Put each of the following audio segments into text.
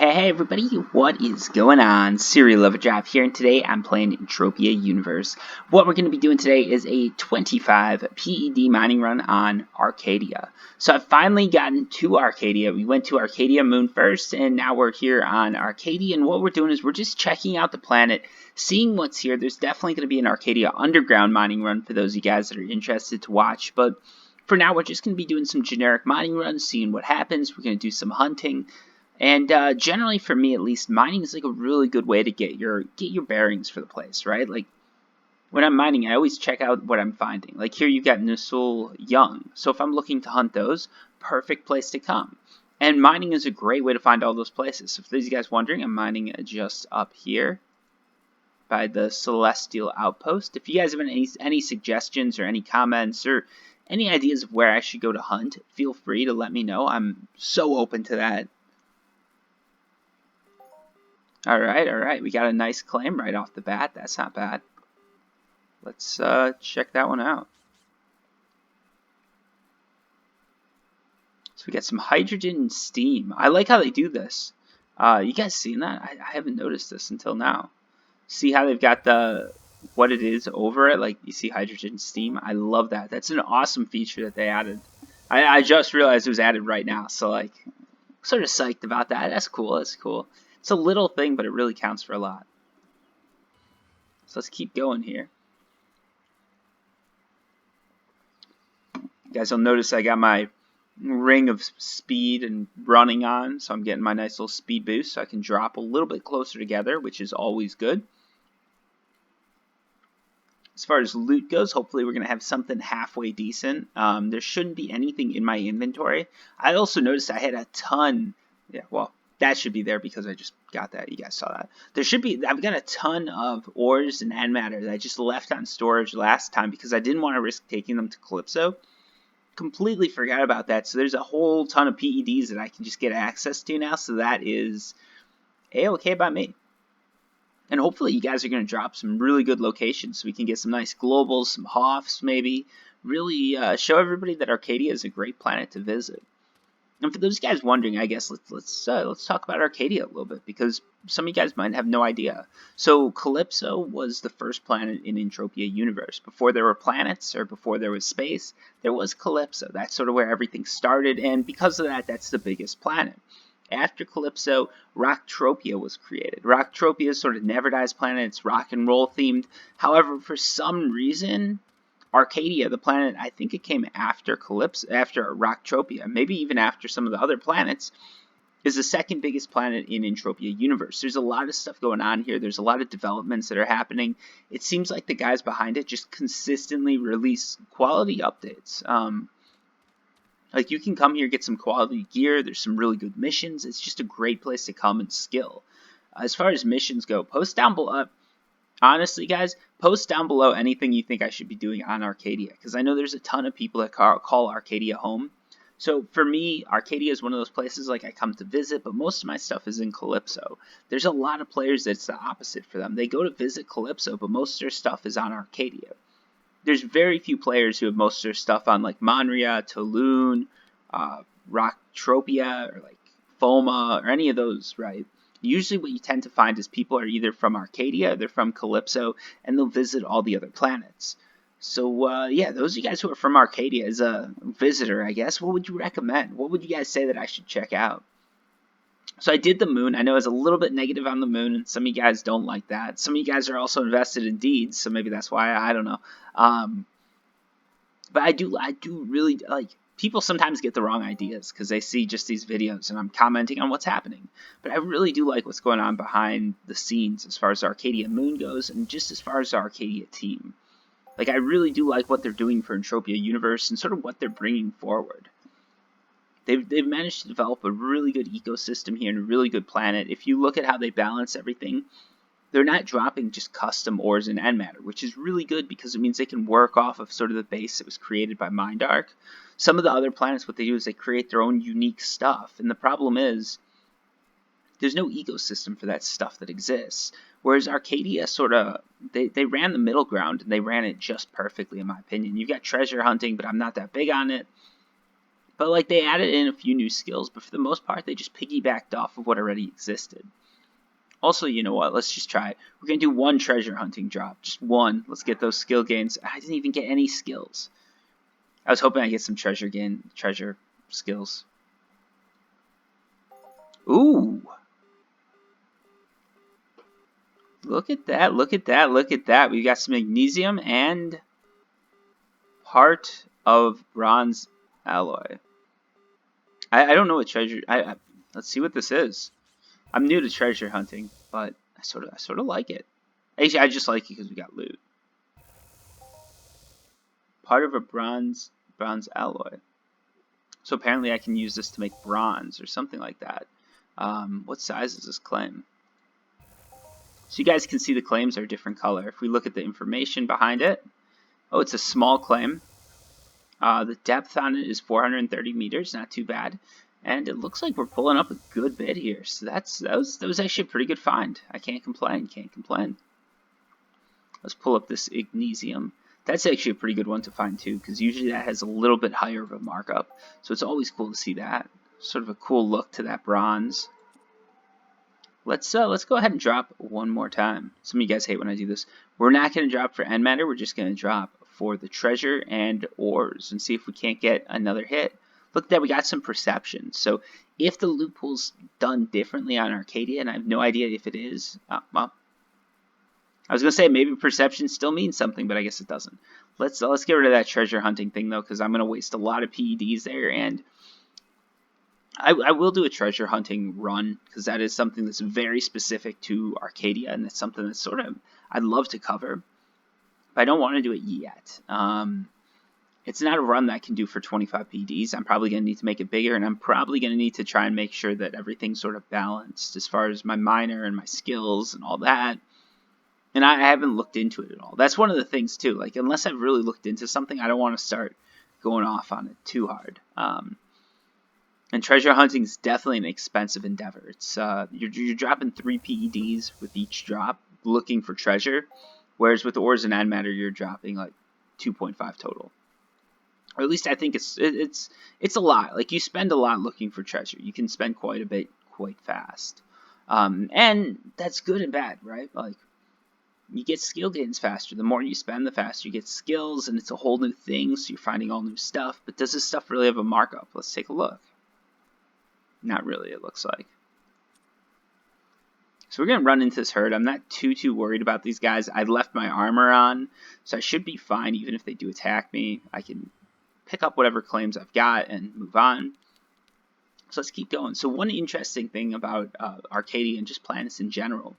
Hey everybody, what is going on? CerealOverdrive here, and today I'm playing Entropia Universe. What we're going to be doing today is a 25 PED mining run on Arkadia. So I've finally gotten to Arkadia. We went to Arkadia Moon first, and now we're here on Arkadia, and what we're doing is we're just checking out the planet, seeing what's here. There's definitely going to be an Arkadia underground mining run for those of you guys that are interested to watch, but for now we're just going to be doing some generic mining runs, seeing what happens. We're going to do some hunting. And generally, for me at least, mining is like a really good way to get your bearings for the place, right? Like when I'm mining, I always check out what I'm finding. Like here, you've got Nusul Young, so if I'm looking to hunt those, perfect place to come. And mining is a great way to find all those places. So for those of you guys wondering, I'm mining just up here by the Celestial Outpost. If you guys have any suggestions or any comments or any ideas of where I should go to hunt, feel free to let me know. I'm so open to that. Alright, we got a nice claim right off the bat. That's not bad. Let's check that one out. So we got some hydrogen and steam. I like how they do this. You guys seen that? I haven't noticed this until now. See how they've got what it is over it? Like you see hydrogen and steam. I love that. That's an awesome feature that they added. I just realized it was added right now. So like, sort of psyched about that. That's cool. That's cool. It's a little thing, but it really counts for a lot. So let's keep going here. You guys will notice I got my ring of speed and running on, so I'm getting my nice little speed boost so I can drop a little bit closer together, which is always good. As far as loot goes, hopefully we're going to have something halfway decent. There shouldn't be anything in my inventory. I also noticed I had a ton, that should be there because I just got that. You guys saw that. I've got a ton of ores and antimatter that I just left on storage last time because I didn't want to risk taking them to Calypso. Completely forgot about that. So there's a whole ton of PEDs that I can just get access to now. So that is A-okay by me. And hopefully you guys are going to drop some really good locations so we can get some nice globals, some Hoffs maybe. Really show everybody that Arkadia is a great planet to visit. And for those guys wondering, I guess let's talk about Arkadia a little bit because some of you guys might have no idea. So Calypso was the first planet in Entropia Universe. Before there were planets or before there was space, there was Calypso. That's sort of where everything started, and because of that, that's the biggest planet. After Calypso, Rocktropia was created. Rocktropia is sort of Never Dies planet. It's rock and roll themed. However, for some reason, Arkadia, the planet, I think it came after Rocktropia, maybe even after some of the other planets, is the second biggest planet in Entropia Universe. There's a lot of stuff going on here. There's a lot of developments that are happening. It seems like the guys behind it just consistently release quality updates. Like you can come here, get some quality gear. There's some really good missions. It's just a great place to come and skill. As far as missions go, post down below. Honestly, guys, post down below anything you think I should be doing on Arkadia, because I know there's a ton of people that call Arkadia home. So for me, Arkadia is one of those places like I come to visit, but most of my stuff is in Calypso. There's a lot of players that's the opposite for them. They go to visit Calypso, but most of their stuff is on Arkadia. There's very few players who have most of their stuff on like Monria, Tulun, Rocktropia, or like Foma, or any of those, right? Usually what you tend to find is people are either from Arkadia, they're from Calypso, and they'll visit all the other planets. So, yeah, those of you guys who are from Arkadia as a visitor, I guess, what would you recommend? What would you guys say that I should check out? So I did the moon. I know it's a little bit negative on the moon, and some of you guys don't like that. Some of you guys are also invested in deeds, so maybe that's why, I don't know. But I do really like... People sometimes get the wrong ideas because they see just these videos and I'm commenting on what's happening. But I really do like what's going on behind the scenes as far as Arkadia Moon goes and just as far as the Arkadia team. Like I really do like what they're doing for Entropia Universe and sort of what they're bringing forward. They've managed to develop a really good ecosystem here and a really good planet. If you look at how they balance everything, they're not dropping just custom ores and antimatter, which is really good because it means they can work off of sort of the base that was created by Mindark. Some of the other planets, what they do is they create their own unique stuff, and the problem is there's no ecosystem for that stuff that exists. Whereas Arkadia sort of, they ran the middle ground, and they ran it just perfectly in my opinion. You've got treasure hunting, but I'm not that big on it. But like they added in a few new skills, but for the most part they just piggybacked off of what already existed. Also, you know what? Let's just try it. We're gonna do one treasure hunting drop, just one. Let's get those skill gains. I didn't even get any skills. I was hoping I get some treasure skills. Ooh. Look at that, look at that, look at that. We got some magnesium and part of bronze alloy. I don't know what treasure. Let's see what this is. I'm new to treasure hunting, but I sort of like it. Actually, I just like it because we got loot. Part of a bronze alloy. So apparently I can use this to make bronze or something like that. What size is this claim? So you guys can see the claims are a different color. If we look at the information behind it, oh, it's a small claim. The depth on it is 430 meters, not too bad. And it looks like we're pulling up a good bit here. So that was actually a pretty good find. I can't complain, can't complain. Let's pull up this magnesium. That's actually a pretty good one to find too, because usually that has a little bit higher of a markup. So it's always cool to see that. Sort of a cool look to that bronze. Let's go ahead and drop one more time. Some of you guys hate when I do this. We're not going to drop for end matter. We're just going to drop for the treasure and ores and see if we can't get another hit. Look at that, we got some perception. So if the loot pool's done differently on Arkadia, and I have no idea if it is, well, I was going to say maybe perception still means something, but I guess it doesn't. Let's get rid of that treasure hunting thing though, because I'm going to waste a lot of PEDs there, and I will do a treasure hunting run, because that is something that's very specific to Arkadia, and that's something that's sort of I'd love to cover, but I don't want to do it yet. It's not a run that I can do for 25 PDs. I'm probably going to need to make it bigger, and I'm probably going to need to try and make sure that everything's sort of balanced as far as my miner and my skills and all that. And I haven't looked into it at all. That's one of the things too. Like, unless I've really looked into something, I don't want to start going off on it too hard. And treasure hunting is definitely an expensive endeavor. It's you're dropping 3 PEDs with each drop, looking for treasure, whereas with ores and antimatter, you're dropping like 2.5 total. Or at least I think it's a lot. Like, you spend a lot looking for treasure. You can spend quite a bit quite fast, and that's good and bad, right? Like, you get skill gains faster. The more you spend, the faster you get skills, and it's a whole new thing. So you're finding all new stuff. But does this stuff really have a markup? Let's take a look. Not really, it looks like. So we're going to run into this herd. I'm not too worried about these guys. I left my armor on, so I should be fine even if they do attack me. I can pick up whatever claims I've got and move on. So let's keep going. So one interesting thing about Arkadia and just planets in general,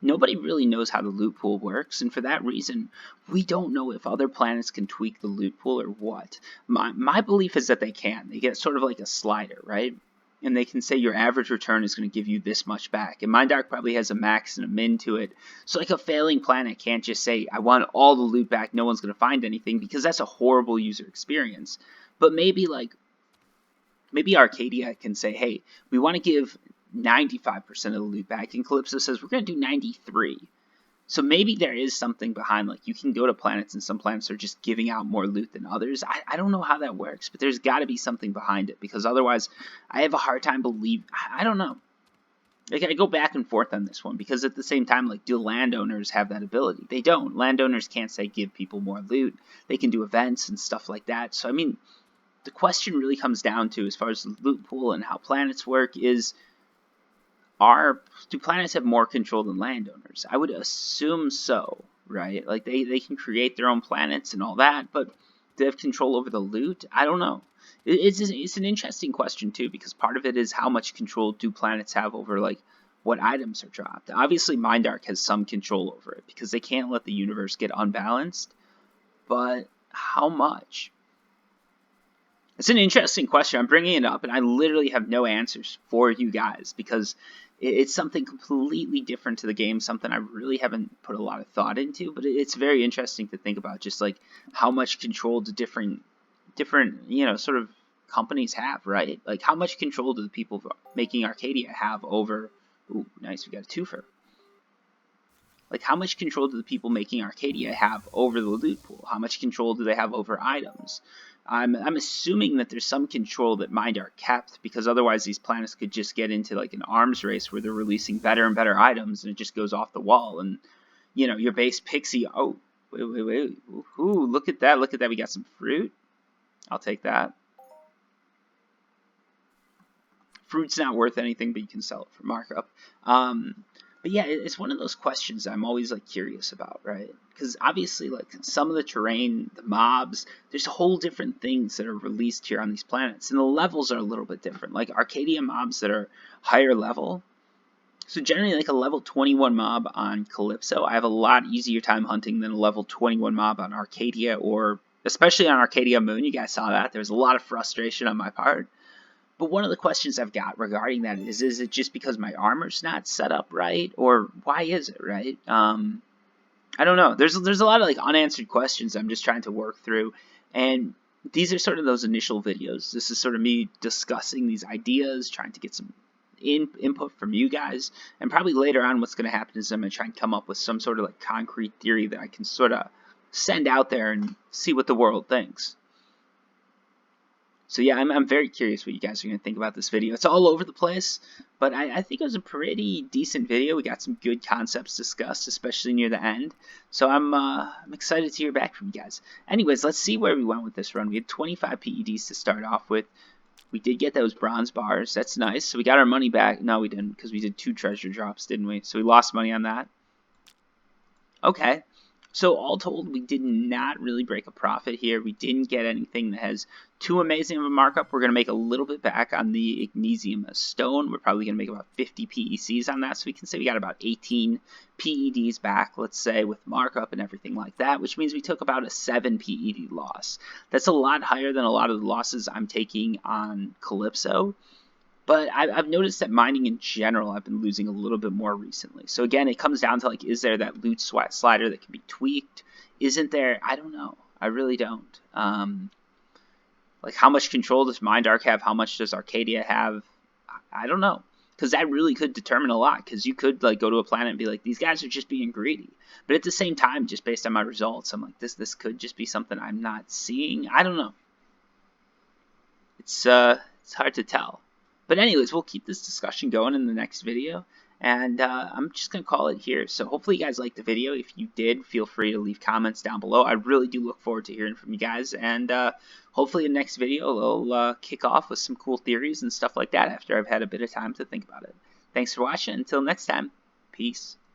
nobody really knows how the loot pool works, and for that reason, we don't know if other planets can tweak the loot pool or what. My belief is that they can. They get sort of like a slider, right? And they can say your average return is going to give you this much back. And Mindark probably has a max and a min to it. So like a failing planet can't just say, I want all the loot back, no one's going to find anything, because that's a horrible user experience. But maybe Arkadia can say, hey, we want to give 95% of the loot back. And Calypso says, we're going to do 93. So maybe there is something behind, like, you can go to planets and some planets are just giving out more loot than others. I don't know how that works, but there's got to be something behind it, because otherwise I have a hard time believing. I don't know. Like, I go back and forth on this one, because at the same time, like, do landowners have that ability? They don't. Landowners can't say give people more loot. They can do events and stuff like that. So, I mean, the question really comes down to, as far as the loot pool and how planets work, is do planets have more control than landowners? I would assume so, right? Like, they can create their own planets and all that, but do they have control over the loot? I don't know. It's an interesting question too, because part of it is how much control do planets have over, like, what items are dropped. Obviously Mindark has some control over it, because they can't let the universe get unbalanced, but how much? It's an interesting question. I'm bringing it up, and I literally have no answers for you guys, because it's something completely different to the game, something I really haven't put a lot of thought into, but it's very interesting to think about, just like how much control do different, sort of companies have, right? Like, how much control do the people making Arkadia have over, ooh, nice, we got a twofer. Like, how much control do the people making Arkadia have over the loot pool? How much control do they have over items? I'm assuming that there's some control that Mind Arc kept, because otherwise these planets could just get into like an arms race where they're releasing better and better items, and it just goes off the wall. And you know, your base pixie. Oh, wait. Ooh, look at that! Look at that! We got some fruit. I'll take that. Fruit's not worth anything, but you can sell it for markup. But yeah, it's one of those questions I'm always like curious about, right? Because obviously, like some of the terrain, the mobs, there's whole different things that are released here on these planets, and the levels are a little bit different. Like Arkadia mobs that are higher level. So generally, like a level 21 mob on Calypso, I have a lot easier time hunting than a level 21 mob on Arkadia, or especially on Arcadia Moon. You guys saw that. There was a lot of frustration on my part. But one of the questions I've got regarding that is it just because my armor's not set up right, or why is it, right? I don't know. There's a lot of like unanswered questions I'm just trying to work through, and these are sort of those initial videos. This is sort of me discussing these ideas, trying to get some input from you guys, and probably later on what's going to happen is I'm going to try and come up with some sort of like concrete theory that I can sort of send out there and see what the world thinks. So yeah, I'm very curious what you guys are going to think about this video. It's all over the place, but I think it was a pretty decent video. We got some good concepts discussed, especially near the end. So I'm excited to hear back from you guys. Anyways, let's see where we went with this run. We had 25 PEDs to start off with. We did get those bronze bars. That's nice. So we got our money back. No, we didn't, because we did 2 treasure drops, didn't we? So we lost money on that. Okay. So all told, we did not really break a profit here. We didn't get anything that has too amazing of a markup. We're going to make a little bit back on the Ignesium stone. We're probably going to make about 50 PECs on that. So we can say we got about 18 PEDs back, let's say, with markup and everything like that, which means we took about a 7 PED loss. That's a lot higher than a lot of the losses I'm taking on Calypso. But I've noticed that mining in general, I've been losing a little bit more recently. So again, it comes down to like, is there that loot sweat slider that can be tweaked? Isn't there? I don't know. I really don't. Like how much control does Mind Arc have? How much does Arkadia have? I don't know. Because that really could determine a lot. Because you could like go to a planet and be like, these guys are just being greedy. But at the same time, just based on my results, I'm like, this could just be something I'm not seeing. I don't know. It's hard to tell. But anyways, we'll keep this discussion going in the next video, and I'm just going to call it here. So hopefully you guys liked the video. If you did, feel free to leave comments down below. I really do look forward to hearing from you guys, and hopefully in the next video we'll kick off with some cool theories and stuff like that after I've had a bit of time to think about it. Thanks for watching. Until next time, peace.